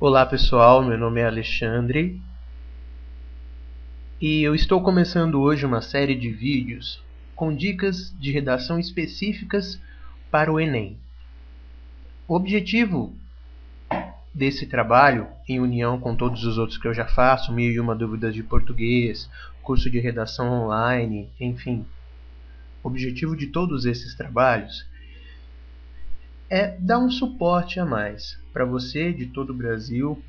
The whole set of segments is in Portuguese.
Olá pessoal, meu nome é Alexandre e eu estou começando hoje uma série de vídeos com dicas de redação específicas para o Enem. O objetivo desse trabalho, em união com todos os outros que eu já faço, 1001 dúvidas de português, curso de redação online, enfim, o objetivo de todos esses trabalhos é dar um suporte a mais para você de todo o Brasil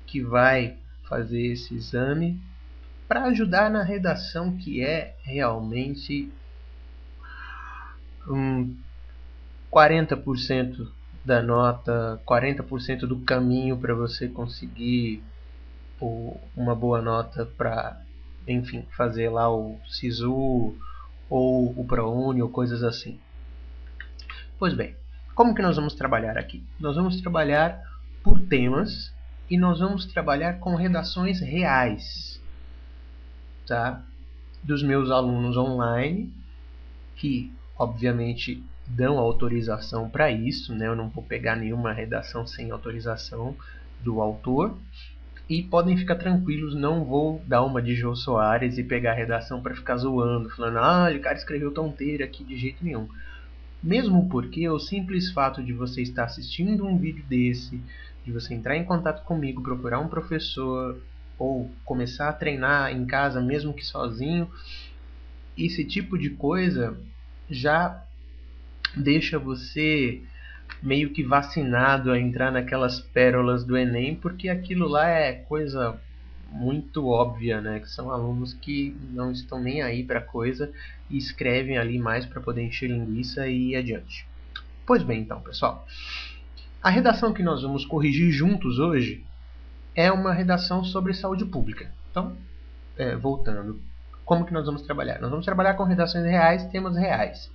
que vai fazer esse exame, para ajudar na redação, que é realmente 40% da nota, 40% do caminho para você conseguir uma boa nota para, enfim, fazer lá o SISU ou o ProUni ou coisas assim. Pois bem, como que nós vamos trabalhar aqui? Nós vamos trabalhar por temas e nós vamos trabalhar com redações reais, tá? Dos meus alunos online, que obviamente dão autorização para isso, né? Eu não vou pegar nenhuma redação sem autorização do autor. E podem ficar tranquilos, não vou dar uma de Jô Soares e pegar a redação para ficar zoando, falando, o cara escreveu tonteira aqui, de jeito nenhum. Mesmo porque o simples fato de você estar assistindo um vídeo desse, de você entrar em contato comigo, procurar um professor ou começar a treinar em casa, mesmo que sozinho, esse tipo de coisa já deixa você meio que vacinado a entrar naquelas pérolas do Enem, porque aquilo lá é coisa muito óbvia, né? Que são alunos que não estão nem aí para coisa e escrevem ali mais para poder encher linguiça e ir adiante. Pois bem, então, pessoal, a redação que nós vamos corrigir juntos hoje é uma redação sobre saúde pública. Então, voltando, como que nós vamos trabalhar? Nós vamos trabalhar com redações reais, temas reais.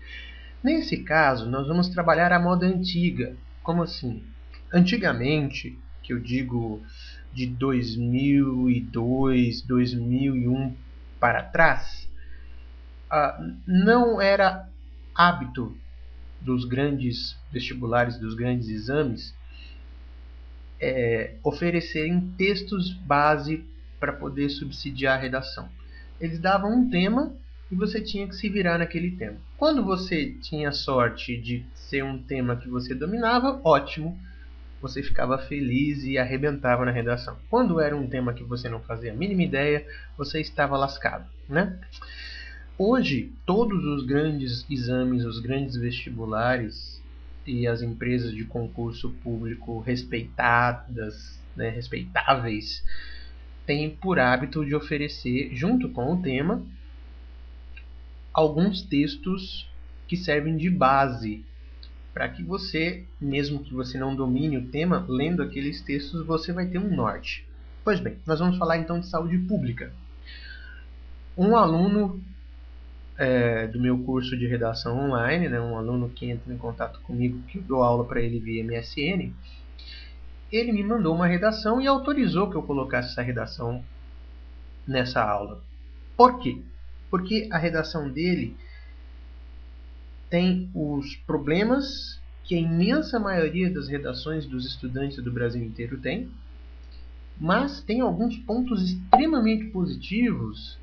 Nesse caso, nós vamos trabalhar a moda antiga. Como assim? Antigamente, que eu digo de 2002, 2001 para trás, não era hábito dos grandes vestibulares, dos grandes exames, oferecerem textos base para poder subsidiar a redação. Eles davam um tema e você tinha que se virar naquele tema. Quando você tinha sorte de ser um tema que você dominava, ótimo, você ficava feliz e arrebentava na redação. Quando era um tema que você não fazia a mínima ideia, você estava lascado, né? Hoje, todos os grandes exames, os grandes vestibulares e as empresas de concurso público respeitadas, né, respeitáveis, têm por hábito de oferecer, junto com o tema, alguns textos que servem de base para que você, mesmo que você não domine o tema, lendo aqueles textos você vai ter um norte. Pois bem, nós vamos falar então de saúde pública. Um aluno do meu curso de redação online, né, um aluno que entra em contato comigo, que eu dou aula para ele via MSN, ele me mandou uma redação e autorizou que eu colocasse essa redação nessa aula. Por quê? Porque a redação dele tem os problemas que a imensa maioria das redações dos estudantes do Brasil inteiro tem, mas tem alguns pontos extremamente positivos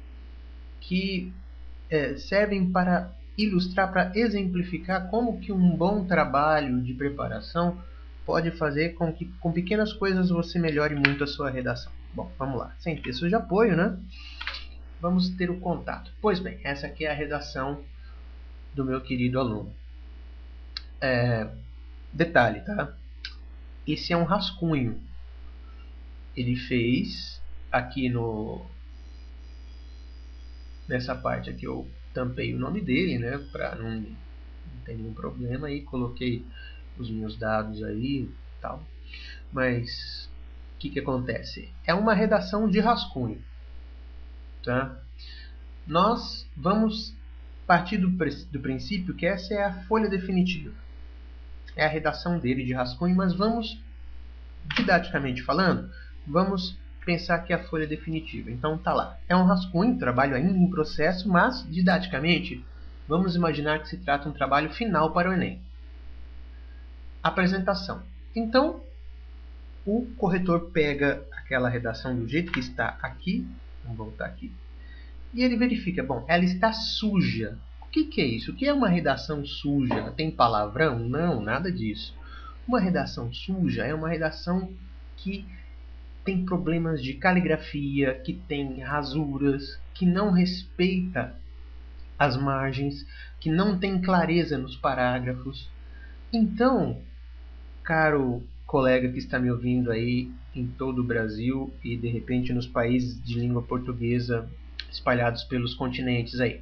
que servem para ilustrar, para exemplificar como que um bom trabalho de preparação pode fazer com que com pequenas coisas você melhore muito a sua redação. Bom, vamos lá. Sem texto de apoio, né? Vamos ter o contato. Pois bem, essa aqui é a redação do meu querido aluno. Detalhe, tá? Esse é um rascunho. Ele fez aqui nessa parte aqui eu tampei o nome dele, né? Para não ter nenhum problema aí, coloquei os meus dados aí e tal. Mas o que acontece? É uma redação de rascunho, tá? Nós vamos partir do princípio que essa é a folha definitiva. É a redação dele de rascunho, mas vamos, didaticamente falando, vamos pensar que é a folha definitiva. Então tá lá. É um rascunho, trabalho ainda em processo, mas didaticamente vamos imaginar que se trata de um trabalho final para o Enem. Apresentação. Então, o corretor pega aquela redação do jeito que está aqui, vamos voltar aqui, e ele verifica, bom, ela está suja. O que é isso? O que é uma redação suja? Tem palavrão? Não, nada disso. Uma redação suja é uma redação que tem problemas de caligrafia, que tem rasuras, que não respeita as margens, que não tem clareza nos parágrafos. Então, caro colega que está me ouvindo aí em todo o Brasil e de repente nos países de língua portuguesa espalhados pelos continentes aí,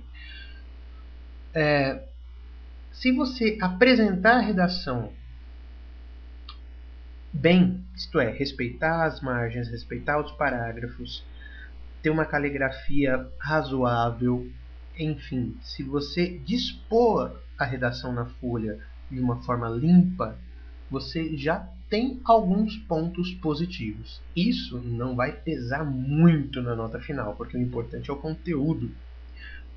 se você apresentar a redação bem, isto é, respeitar as margens, respeitar os parágrafos, ter uma caligrafia razoável, enfim, se você dispor a redação na folha de uma forma limpa, você já tem alguns pontos positivos. Isso não vai pesar muito na nota final, porque o importante é o conteúdo,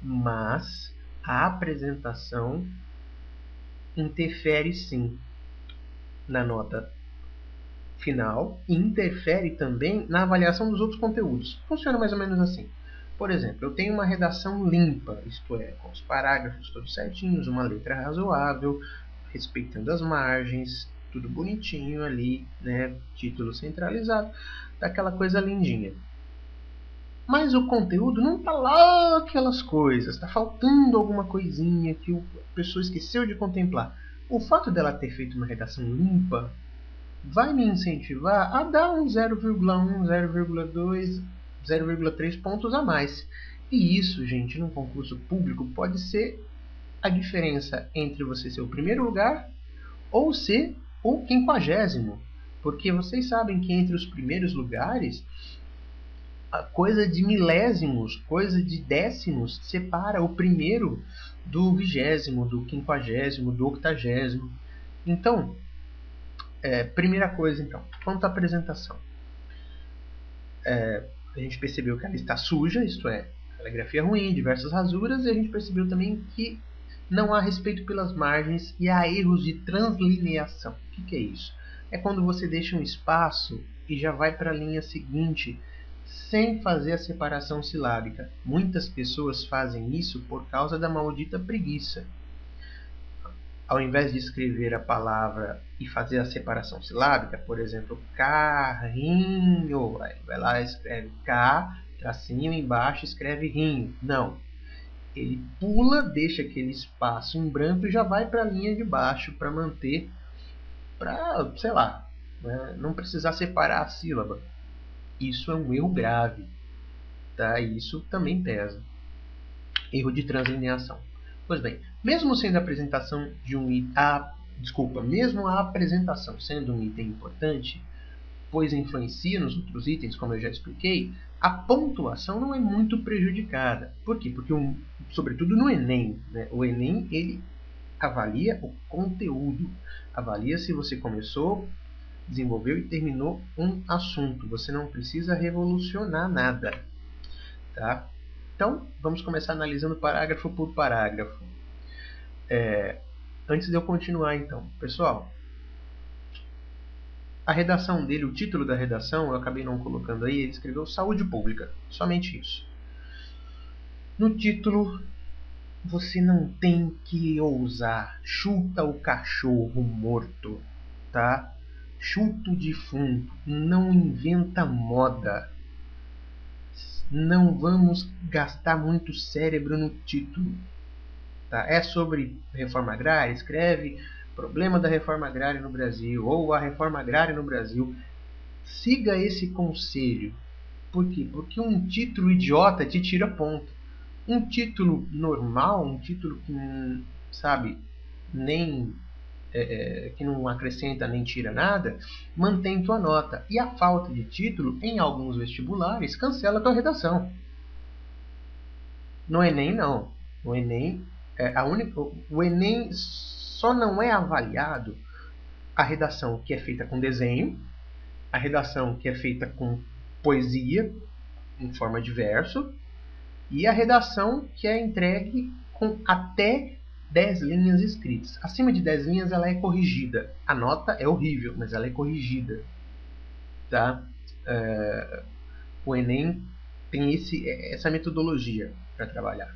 mas a apresentação interfere sim na nota final e interfere também na avaliação dos outros conteúdos. Funciona mais ou menos assim. Por exemplo, eu tenho uma redação limpa, isto é, com os parágrafos todos certinhos, uma letra razoável, respeitando as margens, tudo bonitinho ali, né? Título centralizado, daquela coisa lindinha. Mas o conteúdo não está lá aquelas coisas, está faltando alguma coisinha que a pessoa esqueceu de contemplar. O fato dela ter feito uma redação limpa vai me incentivar a dar um 0,1, 0,2, 0,3 pontos a mais. E isso, gente, num concurso público pode ser a diferença entre você ser o primeiro lugar ou ser o 50º. Porque vocês sabem que entre os primeiros lugares, a coisa de milésimos, coisa de décimos, separa o primeiro do 20º, do 50º, do 80º. Então, primeira coisa, então, quanto à apresentação. A gente percebeu que ela está suja, isto é, caligrafia ruim, diversas rasuras, e a gente percebeu também que não há respeito pelas margens e há erros de translineação. O que é isso? É quando você deixa um espaço e já vai para a linha seguinte sem fazer a separação silábica. Muitas pessoas fazem isso por causa da maldita preguiça. Ao invés de escrever a palavra e fazer a separação silábica, por exemplo, carrinho, vai lá e escreve K, tracinho embaixo, escreve rinho. Não. Ele pula, deixa aquele espaço em branco e já vai para a linha de baixo para manter, para, sei lá, né, não precisar separar a sílaba. Isso é um erro grave, tá? E isso também pesa. Erro de translineação. Pois bem, mesmo sendo a apresentação de um item, mesmo a apresentação sendo um item importante, pois influencia nos outros itens, como eu já expliquei, a pontuação não é muito prejudicada. Por quê? Porque, sobretudo no Enem, né? O Enem ele avalia o conteúdo, avalia se você começou, desenvolveu e terminou um assunto. Você não precisa revolucionar nada, tá? Então, vamos começar analisando parágrafo por parágrafo. Antes de eu continuar, então, pessoal, a redação dele, o título da redação, eu acabei não colocando aí, ele escreveu Saúde Pública, somente isso. No título, você não tem que ousar, chuta o cachorro morto, tá? Chuta o defunto, não inventa moda. Não vamos gastar muito cérebro no título. Tá? É sobre reforma agrária? Escreve problema da reforma agrária no Brasil ou a reforma agrária no Brasil. Siga esse conselho. Por quê? Porque um título idiota te tira ponto. Um título normal, um título que, sabe, que não acrescenta nem tira nada, mantém tua nota. E a falta de título, em alguns vestibulares, cancela tua redação. No Enem, não. No Enem, o Enem só não é avaliado a redação que é feita com desenho, a redação que é feita com poesia, em forma de verso, e a redação que é entregue com até 10 linhas escritas. Acima de 10 linhas ela é corrigida. A nota é horrível, mas ela é corrigida. tá? O Enem tem essa metodologia para trabalhar.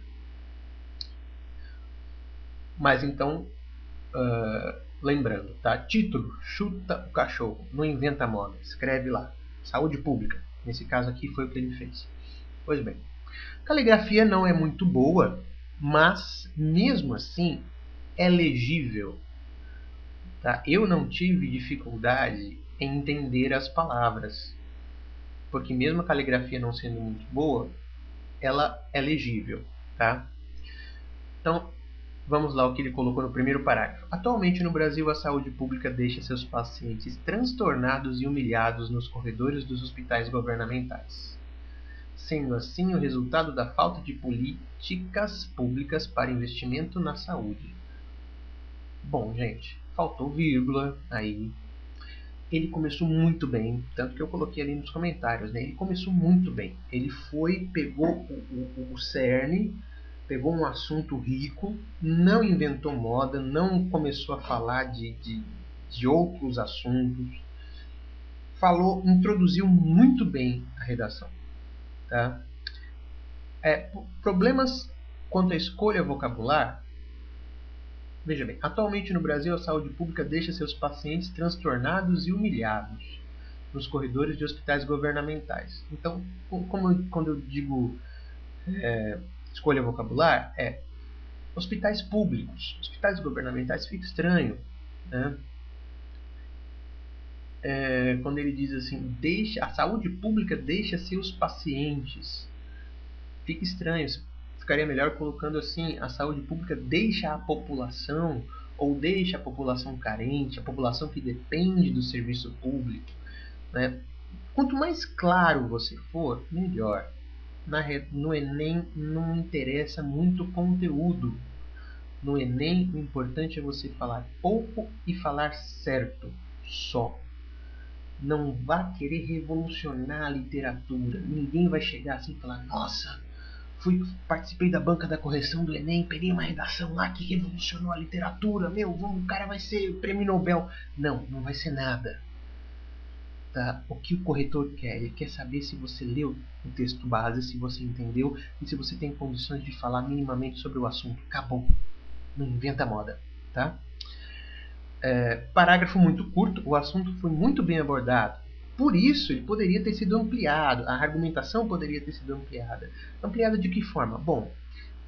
Mas então, lembrando, tá? Título: chuta o cachorro, não inventa moda. Escreve lá, saúde pública. Nesse caso aqui foi o que ele fez. Pois bem, caligrafia não é muito boa, mas mesmo assim é legível. Tá? Eu não tive dificuldade em entender as palavras, porque mesmo a caligrafia não sendo muito boa, ela é legível. Tá? Então, vamos lá o que ele colocou no primeiro parágrafo. Atualmente no Brasil, a saúde pública deixa seus pacientes transtornados e humilhados nos corredores dos hospitais governamentais, sendo assim o resultado da falta de políticas públicas para investimento na saúde. Bom, gente, faltou vírgula aí. Ele começou muito bem, tanto que eu coloquei ali nos comentários, né? Ele começou muito bem. Ele pegou o cerne, pegou um assunto rico, não inventou moda, não começou a falar de outros assuntos. Introduziu muito bem a redação. Tá? Problemas quanto à escolha vocabular. Veja bem, atualmente no Brasil a saúde pública deixa seus pacientes transtornados e humilhados nos corredores de hospitais governamentais. Então, quando eu digo escolha vocabular, hospitais públicos. Hospitais governamentais fica estranho, né? Quando ele diz assim, a saúde pública deixa seus pacientes. Fica estranho. Ficaria melhor colocando assim, a saúde pública deixa a população, ou deixa a população carente, a população que depende do serviço público. Né? Quanto mais claro você for, melhor. No Enem não interessa muito conteúdo. No Enem, o importante é você falar pouco e falar certo, só. Não vá querer revolucionar a literatura. Ninguém vai chegar assim e falar, nossa, participei da banca da correção do Enem, peguei uma redação lá que revolucionou a literatura, o cara vai ser prêmio Nobel. Não vai ser nada. Tá? O que o corretor quer? Ele quer saber se você leu o texto base, se você entendeu e se você tem condições de falar minimamente sobre o assunto. Acabou. Não inventa moda. Tá? Parágrafo muito curto, o assunto foi muito bem abordado. Por isso, ele poderia ter sido ampliado, a argumentação poderia ter sido ampliada. Ampliada de que forma? Bom,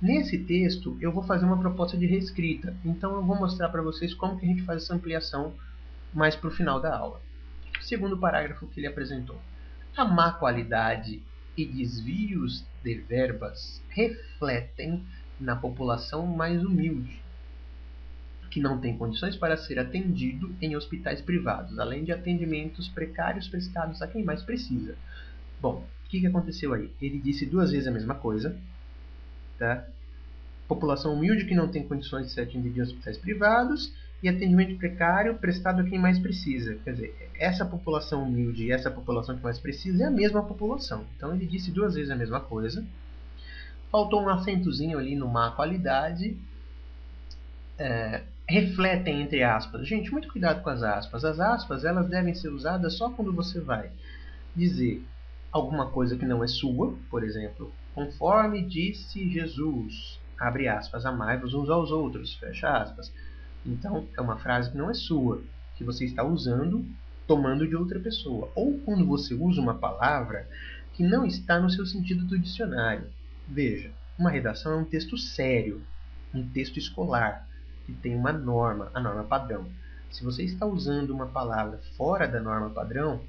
nesse texto eu vou fazer uma proposta de reescrita, então eu vou mostrar para vocês como que a gente faz essa ampliação mais para o final da aula. Segundo parágrafo que ele apresentou. A má qualidade e desvios de verbas refletem na população mais humilde, que não tem condições para ser atendido em hospitais privados, além de atendimentos precários prestados a quem mais precisa. Bom, o que aconteceu aí? Ele disse duas vezes a mesma coisa. Tá? População humilde que não tem condições de ser atendida em hospitais privados e atendimento precário prestado a quem mais precisa. Quer dizer, essa população humilde e essa população que mais precisa é a mesma população. Então ele disse duas vezes a mesma coisa. Faltou um acentozinho ali no má qualidade. Refletem, entre aspas. Gente, muito cuidado com as aspas. As aspas, elas devem ser usadas só quando você vai dizer alguma coisa que não é sua, por exemplo, conforme disse Jesus, abre aspas, amai-vos uns aos outros, fecha aspas. Então, é uma frase que não é sua, que você está usando, tomando de outra pessoa. Ou quando você usa uma palavra que não está no seu sentido do dicionário. Veja, uma redação é um texto sério, um texto escolar, que tem uma norma, a norma padrão. Se você está usando uma palavra fora da norma padrão,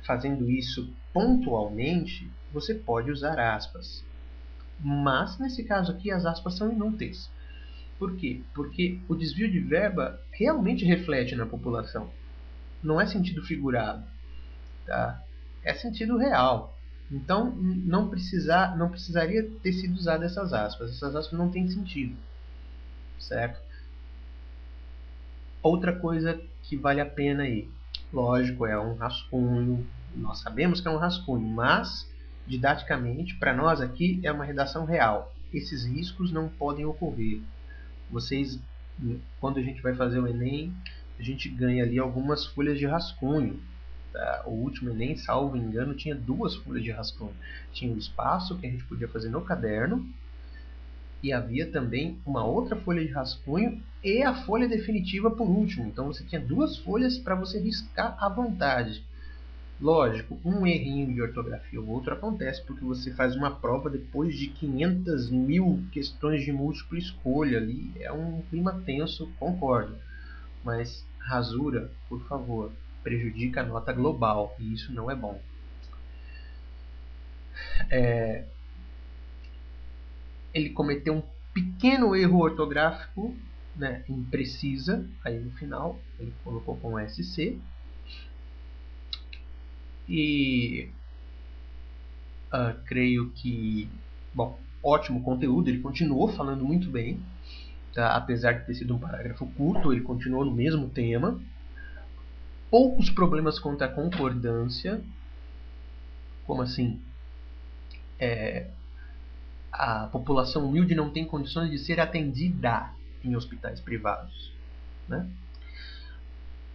fazendo isso pontualmente, você pode usar aspas. Mas, nesse caso aqui, as aspas são inúteis. Por quê? Porque o desvio de verba realmente reflete na população. Não é sentido figurado. Tá? É sentido real. Então, não precisaria ter sido usado essas aspas. Essas aspas não têm sentido. Certo? Outra coisa que vale a pena aí. Lógico, é um rascunho. Nós sabemos que é um rascunho, mas didaticamente, para nós aqui, é uma redação real. Esses riscos não podem ocorrer. Vocês, quando a gente vai fazer o Enem, a gente ganha ali algumas folhas de rascunho. Tá? O último Enem, salvo engano, tinha 2 folhas de rascunho. Tinha o espaço que a gente podia fazer no caderno e havia também uma outra folha de rascunho e a folha definitiva por último. Então você tinha 2 folhas para você riscar à vontade. Lógico, um errinho de ortografia ou outro acontece porque você faz uma prova depois de 500.000 questões de múltipla escolha ali. É um clima tenso, concordo. Mas rasura, por favor, prejudica a nota global e isso não é bom. Ele cometeu um pequeno erro ortográfico, né, em precisa, aí no final ele colocou com SC. E creio que, bom, ótimo conteúdo, ele continuou falando muito bem, tá? Apesar de ter sido um parágrafo curto, ele continuou no mesmo tema. Poucos problemas quanto à concordância, como assim? A população humilde não tem condições de ser atendida em hospitais privados, né?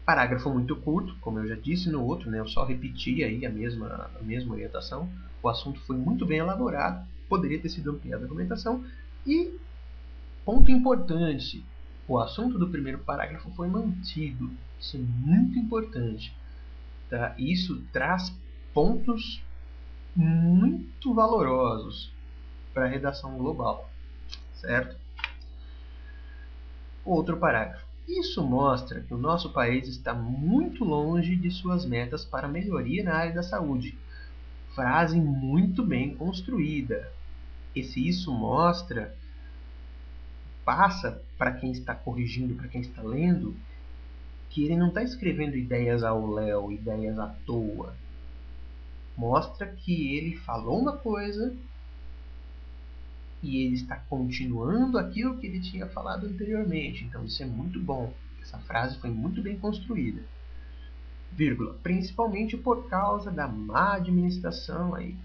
Parágrafo muito curto, como eu já disse no outro, né? Eu só repeti aí a mesma orientação. O assunto foi muito bem elaborado, poderia ter sido ampliada a argumentação. E, ponto importante, o assunto do primeiro parágrafo foi mantido. Isso é muito importante. Tá? Isso traz pontos muito valorosos para a redação global, certo? Outro parágrafo. Isso mostra que o nosso país está muito longe de suas metas para melhoria na área da saúde. Frase muito bem construída. Isso mostra, passa para quem está corrigindo, para quem está lendo, que ele não está escrevendo ideias ao léu, ideias à toa. Mostra que ele falou uma coisa e ele está continuando aquilo que ele tinha falado anteriormente. Então isso é muito bom. Essa frase foi muito bem construída. Vírgula, principalmente por causa da má administração aí.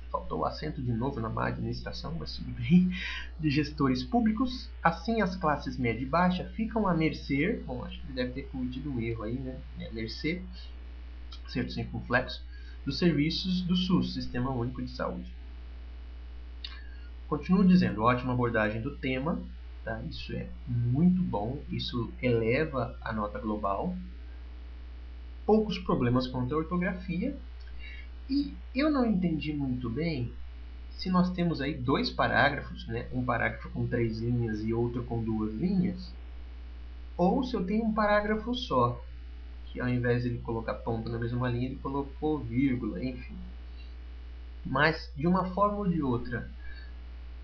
Faltou o acento de novo na má administração, mas tudo bem. De gestores públicos. Assim as classes média e baixa ficam à mercê. Bom, acho que ele deve ter cometido um erro aí, né? À mercê, certo circunflexo, dos serviços do SUS, Sistema Único de Saúde. Continuo dizendo, ótima abordagem do tema, tá? Isso é muito bom, isso eleva a nota global. Poucos problemas quanto à ortografia. E eu não entendi muito bem se nós temos aí 2 parágrafos, né? Um parágrafo com 3 linhas e outro com 2 linhas, ou se eu tenho um parágrafo só, que ao invés de ele colocar ponto na mesma linha, ele colocou vírgula, enfim. Mas, de uma forma ou de outra,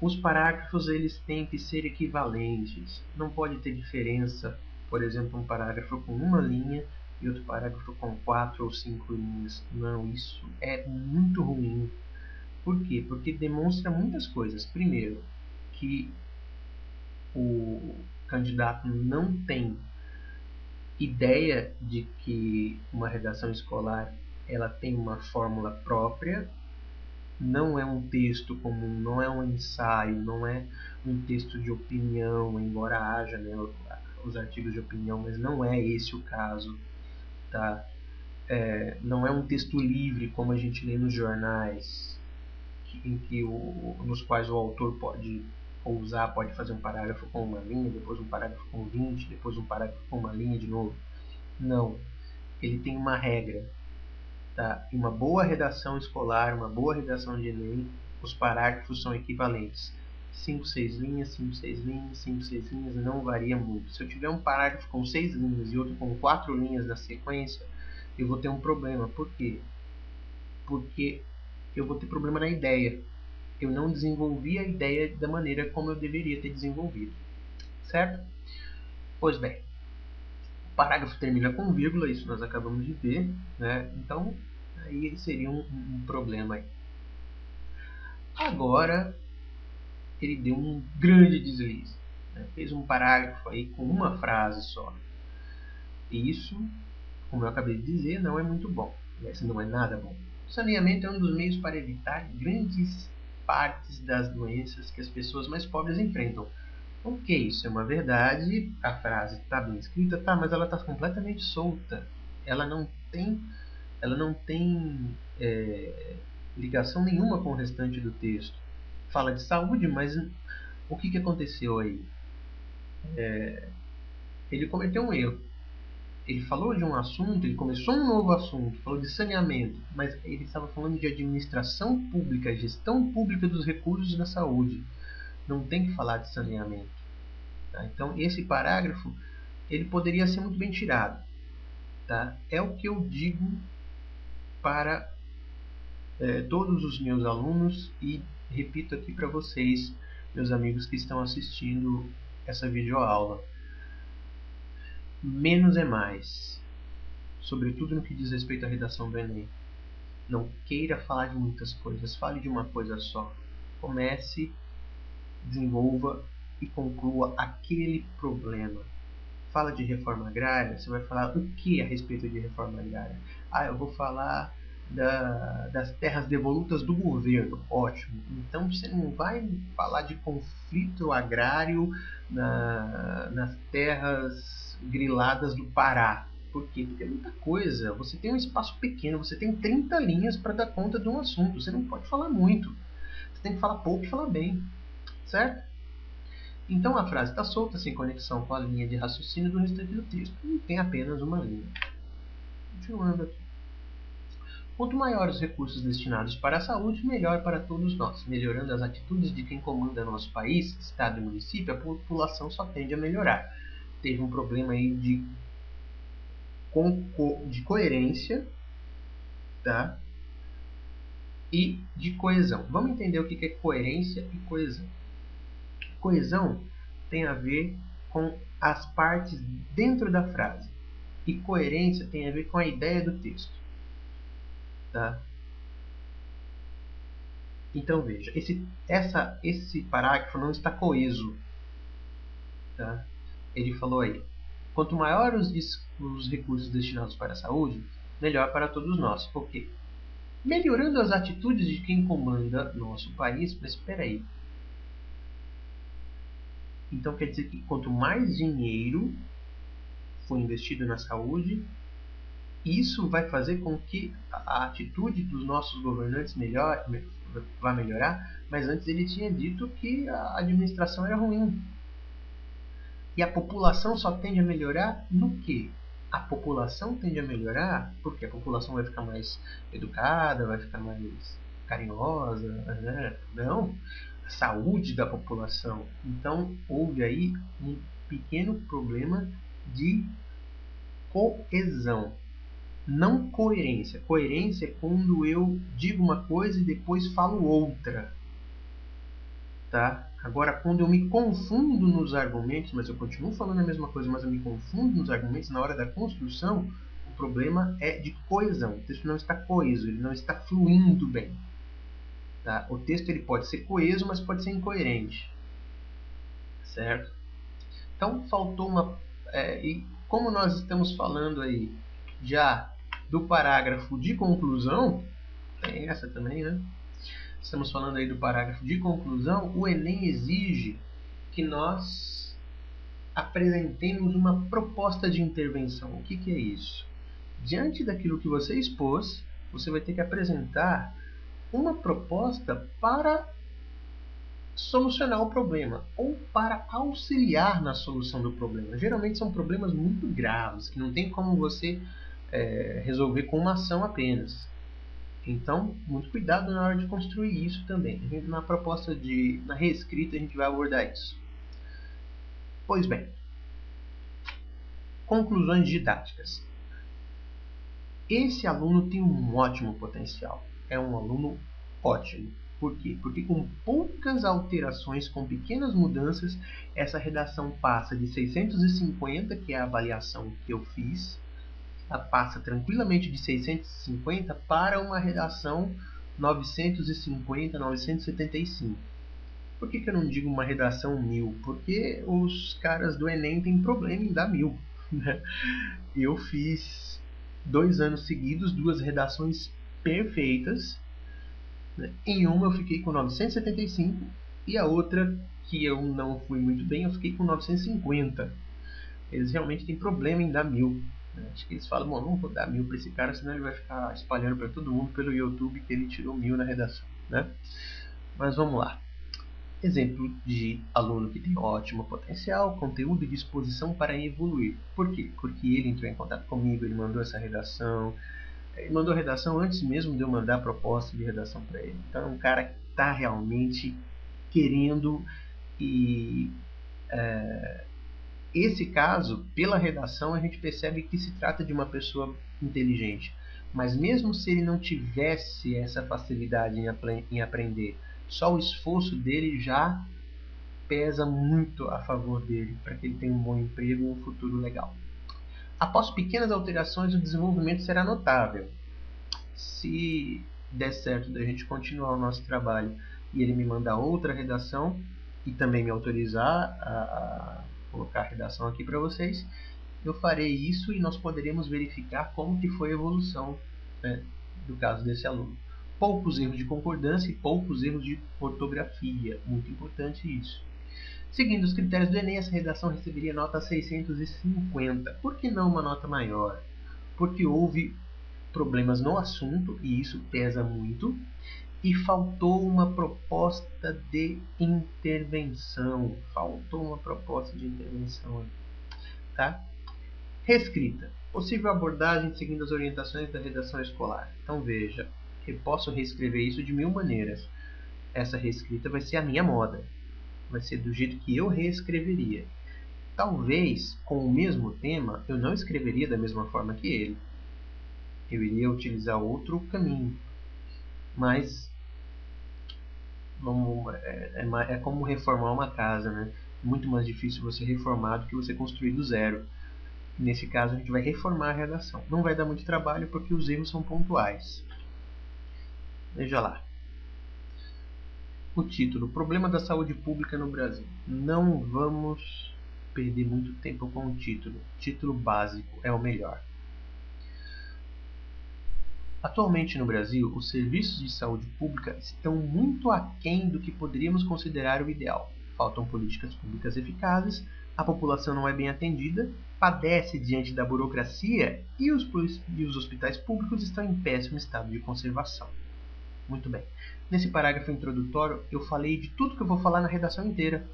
os parágrafos eles têm que ser equivalentes. Não pode ter diferença, por exemplo, um parágrafo com 1 linha e outro parágrafo com 4 ou 5 linhas. Não, isso é muito ruim. Por quê? Porque demonstra muitas coisas. Primeiro, que o candidato não tem ideia de que uma redação escolar ela tem uma fórmula própria. Não é um texto comum, não é um ensaio, não é um texto de opinião, embora haja, né, os artigos de opinião, mas não é esse o caso. Tá? Não é um texto livre como a gente lê nos jornais, nos quais o autor pode ousar, pode fazer um parágrafo com 1 linha, depois um parágrafo com 20, depois um parágrafo com 1 linha de novo. Não, ele tem uma regra. Tá? Em uma boa redação escolar, uma boa redação de Enem, os parágrafos são equivalentes. 5, 6 linhas, 5, 6 linhas, 5, 6 linhas, não varia muito. Se eu tiver um parágrafo com 6 linhas e outro com 4 linhas na sequência, eu vou ter um problema. Por quê? Porque eu vou ter problema na ideia. Eu não desenvolvi a ideia da maneira como eu deveria ter desenvolvido. Certo? Pois bem, o parágrafo termina com vírgula, isso nós acabamos de ver, né? Então, aí seria um problema aí. Agora, ele deu um grande deslize, né? Fez um parágrafo aí com uma frase só. E isso, como eu acabei de dizer, não é muito bom. Esse não é nada bom. O saneamento é um dos meios para evitar grandes partes das doenças que as pessoas mais pobres enfrentam. Ok, isso é uma verdade, a frase está bem escrita, tá, mas ela está completamente solta. Ela não tem, ela não tem ligação nenhuma com o restante do texto. Fala de saúde, mas o que aconteceu aí? Ele cometeu um erro. Ele falou de um assunto, ele começou um novo assunto, falou de saneamento, mas ele estava falando de administração pública, gestão pública dos recursos da saúde. Não tem que falar de saneamento. Tá? Então, esse parágrafo ele poderia ser muito bem tirado. Tá? É o que eu digo para todos os meus alunos e repito aqui para vocês, meus amigos que estão assistindo essa videoaula. Menos é mais, sobretudo no que diz respeito à redação do Enem. Não queira falar de muitas coisas, fale de uma coisa só. Comece, desenvolva e conclua aquele problema. Fala de reforma agrária, você vai falar o que a respeito de reforma agrária? Ah, eu vou falar das terras devolutas do governo. Ótimo. Então você não vai falar de conflito agrário nas terras griladas do Pará. Por quê? Porque é muita coisa. Você tem um espaço pequeno, você tem 30 linhas para dar conta de um assunto. Você não pode falar muito. Você tem que falar pouco e falar bem. Certo? Então a frase está solta, sem conexão com a linha de raciocínio do restante do texto. E tem apenas uma linha. Continuando aqui. Quanto maiores os recursos destinados para a saúde, melhor para todos nós. Melhorando as atitudes de quem comanda nosso país, estado e município, a população só tende a melhorar. Teve um problema aí de coerência, tá? E de coesão. Vamos entender o que é coerência e coesão. Coesão tem a ver com as partes dentro da frase. E coerência tem a ver com a ideia do texto. Tá? Então veja, esse parágrafo não está coeso. Tá? Ele falou aí, quanto maior os recursos destinados para a saúde, melhor para todos nós. Ok. Melhorando as atitudes de quem comanda nosso país, mas espera aí. Então quer dizer que quanto mais dinheiro for investido na saúde, isso vai fazer com que a atitude dos nossos governantes vai melhorar, mas antes ele tinha dito que a administração era ruim. E a população só tende a melhorar no quê? A população tende a melhorar porque a população vai ficar mais educada, vai ficar mais carinhosa, né? Não, a saúde da população. Então houve aí um pequeno problema de coesão. Não coerência. Coerência é quando eu digo uma coisa e depois falo outra. Tá? Agora, quando eu me confundo nos argumentos, mas eu continuo falando a mesma coisa, mas eu me confundo nos argumentos na hora da construção, o problema é de coesão. O texto não está coeso, ele não está fluindo bem. Tá? O texto ele pode ser coeso, mas pode ser incoerente. Certo? Então, faltou uma... e como nós estamos falando aí já do parágrafo de conclusão, tem essa também, né? Estamos falando aí do parágrafo de conclusão, o Enem exige que nós apresentemos uma proposta de intervenção. O que é isso? Diante daquilo que você expôs, você vai ter que apresentar uma proposta para solucionar o problema ou para auxiliar na solução do problema. Geralmente são problemas muito graves, que não tem como você resolver com uma ação apenas. Então, muito cuidado na hora de construir isso também. Na proposta na reescrita a gente vai abordar isso. Pois bem, conclusões didáticas. Esse aluno tem um ótimo potencial. É um aluno ótimo. Por quê? Porque com poucas alterações, com pequenas mudanças, essa redação passa de 650, que é a avaliação que eu fiz, ela passa tranquilamente de 650 para uma redação 950, 975. Por que eu não digo uma redação 1000? Porque os caras do Enem têm problema em dar 1000. Né? Eu fiz 2 anos seguidos, 2 redações perfeitas. Né? Em uma eu fiquei com 975 E a outra, que eu não fui muito bem, eu fiquei com 950. Eles realmente têm problema em dar 1000. Né? Acho que eles falam, bom, não vou dar 1000 para esse cara, senão ele vai ficar espalhando para todo mundo pelo YouTube que ele tirou 1000 na redação. Né? Mas vamos lá. Exemplo de aluno que tem ótimo potencial, conteúdo e disposição para evoluir. Por quê? Porque ele entrou em contato comigo, ele mandou essa redação. Ele mandou a redação antes mesmo de eu mandar a proposta de redação para ele. Então é um cara que está realmente querendo. E esse caso, pela redação, a gente percebe que se trata de uma pessoa inteligente. Mas mesmo se ele não tivesse essa facilidade em aprender, só o esforço dele já pesa muito a favor dele, para que ele tenha um bom emprego e um futuro legal. Após pequenas alterações, o desenvolvimento será notável. Se der certo da gente continuar o nosso trabalho e ele me mandar outra redação e também me autorizar a colocar a redação aqui para vocês, eu farei isso e nós poderemos verificar como que foi a evolução, né, do caso desse aluno. Poucos erros de concordância e poucos erros de ortografia, muito importante isso. Seguindo os critérios do Enem, essa redação receberia nota 650. Por que não uma nota maior? Porque houve problemas no assunto, e isso pesa muito, e faltou uma proposta de intervenção. Faltou uma proposta de intervenção, tá? Reescrita. Possível abordagem seguindo as orientações da redação escolar. Então veja, eu posso reescrever isso de 1000 maneiras. Essa reescrita vai ser a minha moda. Vai ser do jeito que eu reescreveria. Talvez, com o mesmo tema, eu não escreveria da mesma forma que ele. Eu iria utilizar outro caminho. Mas é como reformar uma casa, né? Muito mais difícil você reformar do que você construir do zero. Nesse caso, a gente vai reformar a redação. Não vai dar muito trabalho porque os erros são pontuais. Veja lá. O título: Problema da saúde pública no Brasil. Não vamos perder muito tempo com o título. Título básico é o melhor. Atualmente no Brasil, os serviços de saúde pública estão muito aquém do que poderíamos considerar o ideal. Faltam políticas públicas eficazes, a população não é bem atendida, padece diante da burocracia e os hospitais públicos estão em péssimo estado de conservação. Muito bem. Nesse parágrafo introdutório, eu falei de tudo que eu vou falar na redação inteira.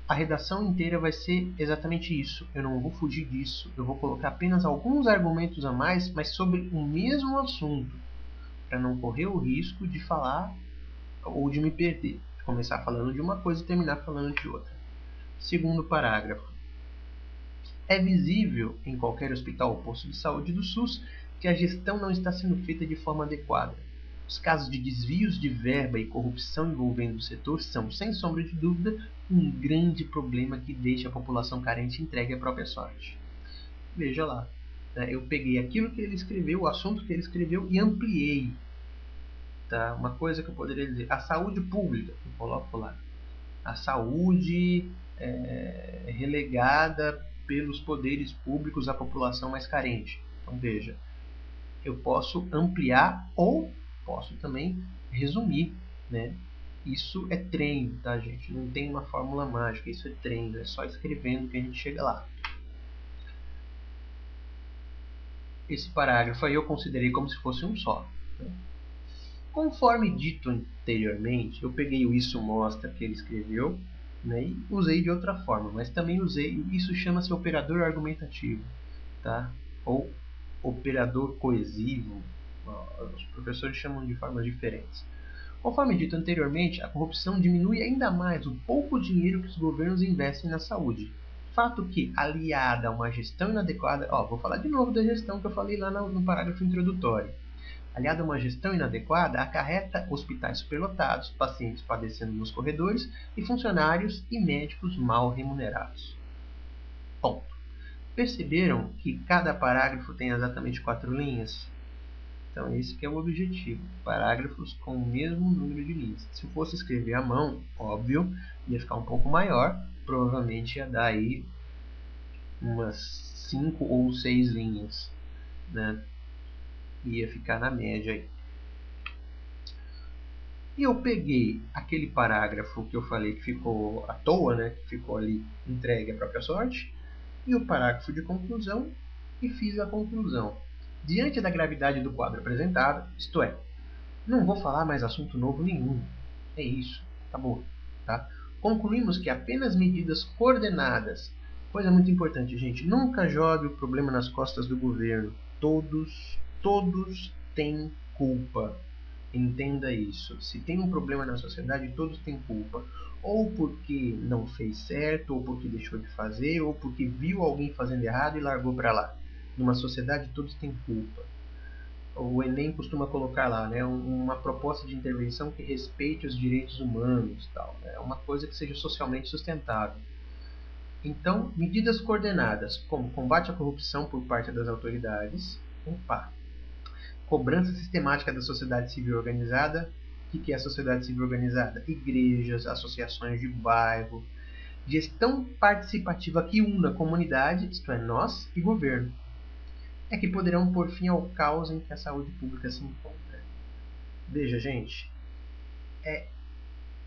A redação inteira vai ser exatamente isso. Eu não vou fugir disso. Eu vou colocar apenas alguns argumentos a mais, mas sobre o mesmo assunto, para não correr o risco de falar ou de me perder, de começar falando de uma coisa e terminar falando de outra. Segundo parágrafo. É visível em qualquer hospital ou posto de saúde do SUS que a gestão não está sendo feita de forma adequada. Os casos de desvios de verba e corrupção envolvendo o setor são, sem sombra de dúvida, um grande problema que deixa a população carente entregue à própria sorte. Veja lá, eu peguei aquilo que ele escreveu, o assunto que ele escreveu e ampliei. Tá? Uma coisa que eu poderia dizer, a saúde pública, eu coloco lá, a saúde relegada pelos poderes públicos à população mais carente. Então veja, eu posso ampliar ou posso também resumir, né? Isso é treino, tá, gente? Não tem uma fórmula mágica, isso é treino, é só escrevendo que a gente chega lá. Esse parágrafo aí eu considerei como se fosse um só. Né? Conforme dito anteriormente, eu peguei o isso mostra que ele escreveu, né, e usei de outra forma, mas também usei, isso chama-se operador argumentativo, tá? Ou operador coesivo, os professores chamam de formas diferentes. Conforme dito anteriormente, a corrupção diminui ainda mais o pouco dinheiro que os governos investem na saúde. Fato que, aliada a uma gestão inadequada, vou falar de novo da gestão que eu falei lá no parágrafo introdutório. Aliada a uma gestão inadequada, acarreta hospitais superlotados, pacientes padecendo nos corredores e funcionários e médicos mal remunerados. Ponto. Perceberam que cada parágrafo tem exatamente 4 linhas? Então esse que é o objetivo, parágrafos com o mesmo número de linhas. Se eu fosse escrever à mão, óbvio, ia ficar um pouco maior, provavelmente ia dar aí umas 5 ou 6 linhas, né? Ia ficar na média aí. E eu peguei aquele parágrafo que eu falei que ficou à toa, né, que ficou ali entregue à própria sorte, e o parágrafo de conclusão, e fiz a conclusão. Diante da gravidade do quadro apresentado, isto é, não vou falar mais assunto novo nenhum. É isso, acabou. Tá? Concluímos que apenas medidas coordenadas, coisa muito importante, gente, nunca jogue o problema nas costas do governo. Todos têm culpa. Entenda isso. Se tem um problema na sociedade, todos têm culpa. Ou porque não fez certo, ou porque deixou de fazer, ou porque viu alguém fazendo errado e largou para lá. Numa sociedade, todos têm culpa. O Enem costuma colocar lá, né, uma proposta de intervenção que respeite os direitos humanos, tal, né, uma coisa que seja socialmente sustentável. Então, medidas coordenadas, como combate à corrupção por parte das autoridades, opa, cobrança sistemática da sociedade civil organizada. O que é a sociedade civil organizada? Igrejas, associações de bairro, gestão participativa que una a comunidade, isto é, nós, e governo. É que poderão pôr fim ao caos em que a saúde pública se encontra. Veja, gente,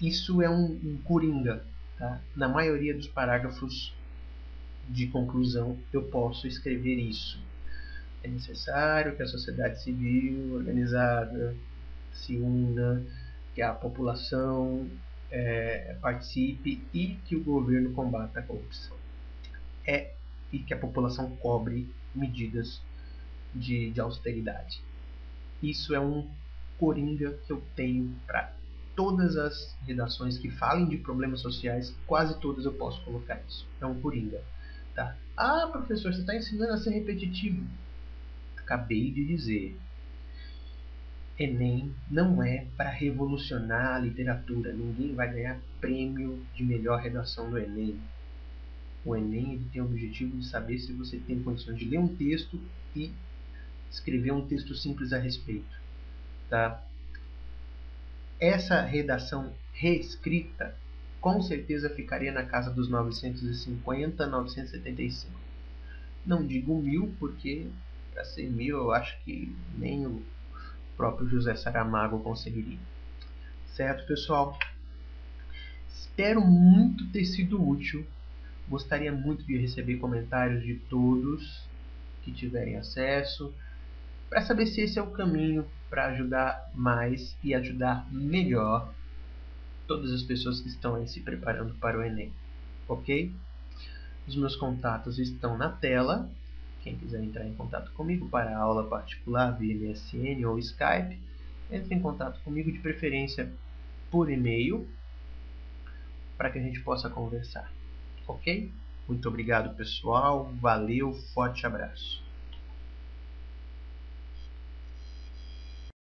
isso é um coringa. Tá? Na maioria dos parágrafos de conclusão, eu posso escrever isso. É necessário que a sociedade civil organizada se una, que a população participe e que o governo combata a corrupção. E que a população cobre medidas de austeridade. Isso é um coringa que eu tenho para todas as redações que falem de problemas sociais, quase todas eu posso colocar isso. É um coringa. Tá? Ah, professor, você está ensinando a ser repetitivo. Acabei de dizer. Enem não é para revolucionar a literatura. Ninguém vai ganhar prêmio de melhor redação do Enem. O Enem ele tem o objetivo de saber se você tem condições de ler um texto e escrever um texto simples a respeito. Tá? Essa redação reescrita com certeza ficaria na casa dos 950, 975. Não digo 1000, porque para ser 1000 eu acho que nem o próprio José Saramago conseguiria. Certo, pessoal? Espero muito ter sido útil. Gostaria muito de receber comentários de todos que tiverem acesso, para saber se esse é o caminho para ajudar mais e ajudar melhor todas as pessoas que estão aí se preparando para o Enem. Ok? Os meus contatos estão na tela. Quem quiser entrar em contato comigo para aula particular via MSN ou Skype, entre em contato comigo, de preferência por e-mail, para que a gente possa conversar. Ok? Muito obrigado, pessoal. Valeu, forte abraço.